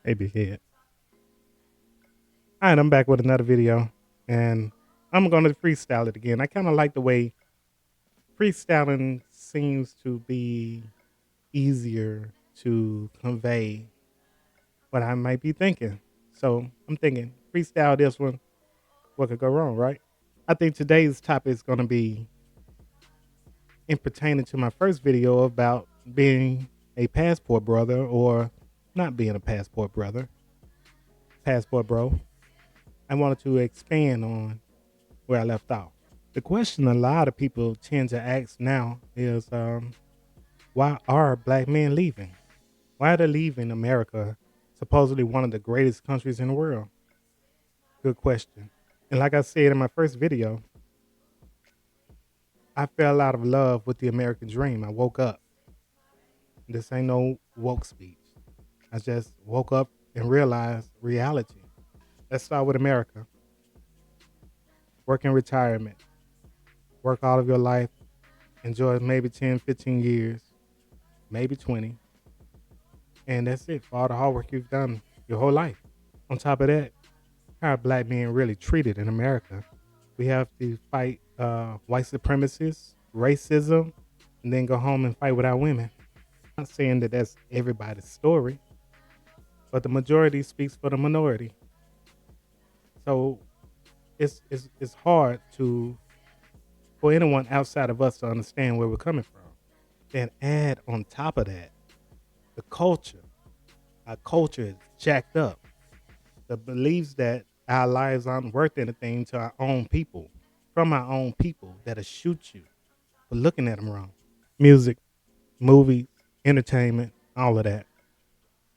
Hey, big head. All right, I'm back with another video, and I'm going to freestyle it again. I kind of like the way freestyling seems to be easier to convey what I might be thinking. So I'm thinking, freestyle this one. What could go wrong, right? I think today's topic is going to be in pertaining to my first video about being a passport brother or not being a passport brother, passport bro. I wanted to expand on where I left off. The question a lot of people tend to ask now is why are black men leaving? Why are they leaving America, supposedly one of the greatest countries in the world? Good question. And like I said in my first video, I fell out of love with the American dream. I woke up. This ain't no woke speech. I just woke up and realized reality. Let's start with America. Work in retirement. Work all of your life. Enjoy maybe 10, 15 years, maybe 20. And that's it for all the hard work you've done your whole life. On top of that, how are black men really treated in America? We have to fight white supremacists, racism, and then go home and fight with our women. I'm not saying that that's everybody's story, but the majority speaks for the minority. So it's hard to for anyone outside of us to understand where we're coming from. Then add on top of that the culture. Our culture is jacked up. The beliefs that our lives aren't worth anything to our own people, from our own people that'll shoot you for looking at them wrong. Music, movies, entertainment, all of that.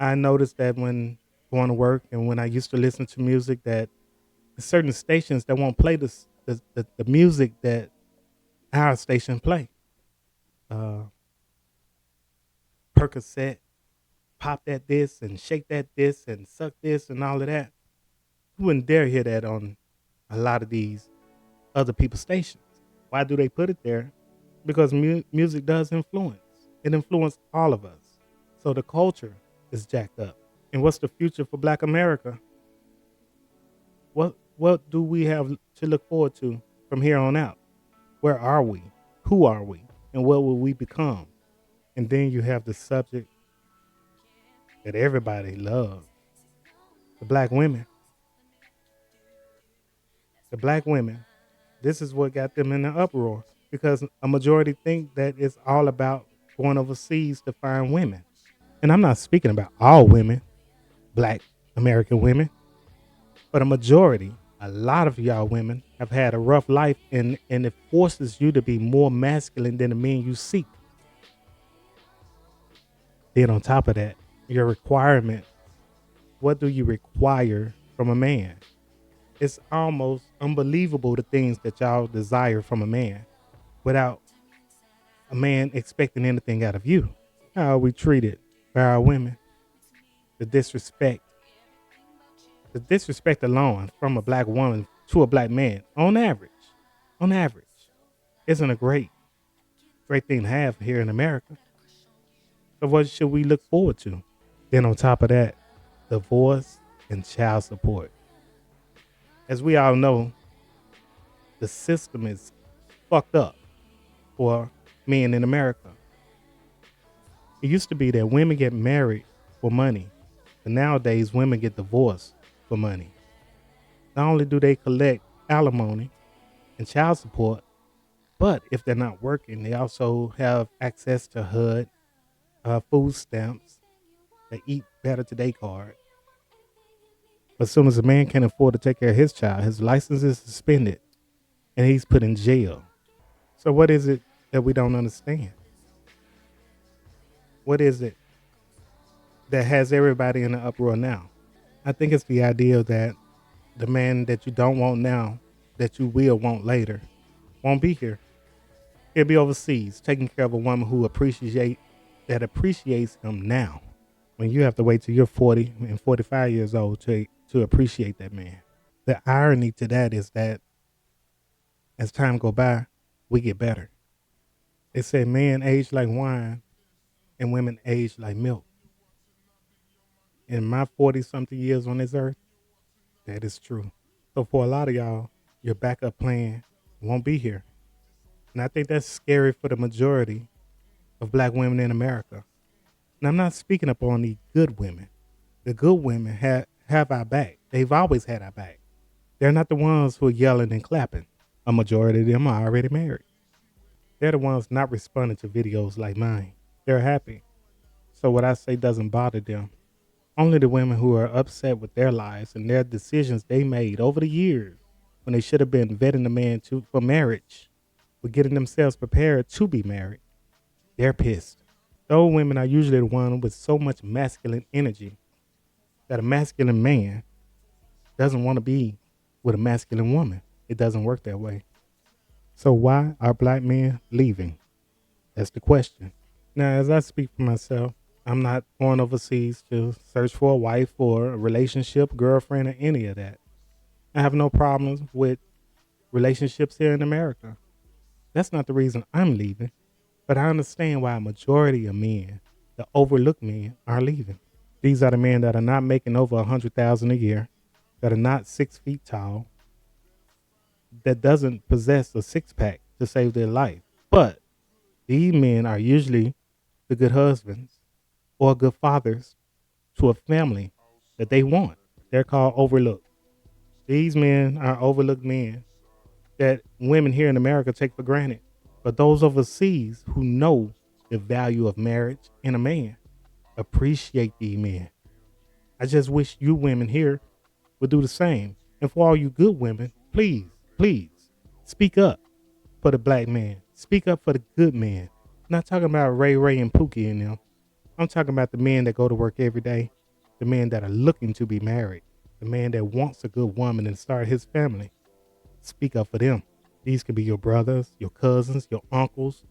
I noticed that when going to work and when I used to listen to music, that certain stations that won't play the music that our station play. Uh, Percocet, pop that this and shake that this and suck this and all of that. You wouldn't dare hear that on a lot of these other people's stations. Why do they put it there? Because music does influence. It influenced all of us. So the culture is jacked up. And what's the future for Black America? What do we have to look forward to from here on out? Where are we? Who are we? And what will we become? And then you have the subject that everybody loves, the black women. The black women. This is what got them in the uproar because a majority think that it's all about going overseas to find women. And I'm not speaking about all women, black American women, but a majority, a lot of y'all women have had a rough life and it forces you to be more masculine than the men you seek. Then on top of that, your requirement, what do you require from a man? It's almost unbelievable the things that y'all desire from a man without a man expecting anything out of you. How are we treated by our women? The disrespect. The disrespect alone from a black woman to a black man, on average, isn't a great thing to have here in America. So what should we look forward to? Then on top of that, divorce and child support. As we all know, the system is fucked up for men in America. It used to be that women get married for money, but nowadays women get divorced for money. Not only do they collect alimony and child support, but if they're not working, they also have access to HUD, food stamps, the Eat Better Today card. As soon as a man can't afford to take care of his child, his license is suspended and he's put in jail. So what is it that we don't understand? What is it that has everybody in the uproar now? I think it's the idea that the man that you don't want now, that you will want later, won't be here. He'll be overseas, taking care of a woman who appreciates him now. When you have to wait till you're 40 and 45 years old to appreciate that man. The irony to that is that as time go by, we get better. They say men age like wine and women age like milk. in my 40 something years on this earth, that is true. So for a lot of y'all, your backup plan won't be here. And I think that's scary for the majority of black women in America. And I'm not speaking up on the good women. The good women have our back. They've always had our back. They're not the ones who are yelling and clapping. A majority of them are already married. They're the ones not responding to videos like mine. They're happy. So what I say doesn't bother them. Only the women who are upset with their lives and their decisions they made over the years when they should have been vetting the man for marriage, for getting themselves prepared to be married. They're pissed. Those women are usually the ones with so much masculine energy that a masculine man doesn't want to be with a masculine woman. It doesn't work that way. So why are black men leaving? That's the question. Now, as I speak for myself, I'm not going overseas to search for a wife or a relationship, girlfriend, or any of that. I have no problems with relationships here in America. That's not the reason I'm leaving, but I understand why a majority of men, the overlooked men, are leaving. These are the men that are not making over 100,000 a year, that are not 6 feet tall, that doesn't possess a six pack to save their life. But these men are usually the good husbands or good fathers to a family that they want. They're called overlooked. These men are overlooked men that women here in America take for granted. But those overseas who know the value of marriage and a man appreciate these men. I just wish you women here would do the same. And for all you good women, please, please speak up for the black man. Speak up for the good men. I'm not talking about Ray and Pookie and them. I'm talking about the men that go to work every day, the men that are looking to be married, the man that wants a good woman and start his family. Speak up for them. These could be your brothers, your cousins, your uncles,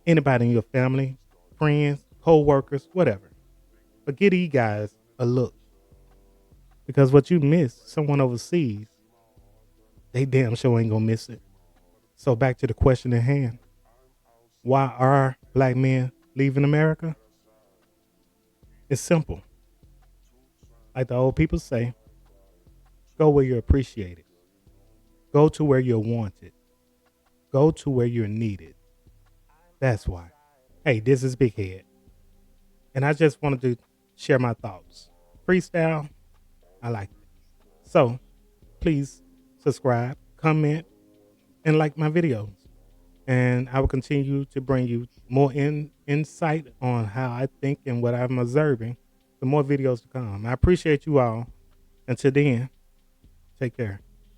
anybody in your family, friends, co-workers, whatever. But give these guys a look. Because what you miss, someone overseas, they damn sure ain't gonna miss it. So back to the question at hand. Why are black men leaving America? It's simple. Like the old people say, go where you're appreciated. Go to where you're wanted. Go to where you're needed. That's why. Hey, this is Big Head. And I just wanted to share my thoughts. Freestyle, I like it. So please subscribe, comment, and like my videos. And I will continue to bring you more insight on how I think and what I'm observing. The more videos to come. I appreciate you all. Until then, take care.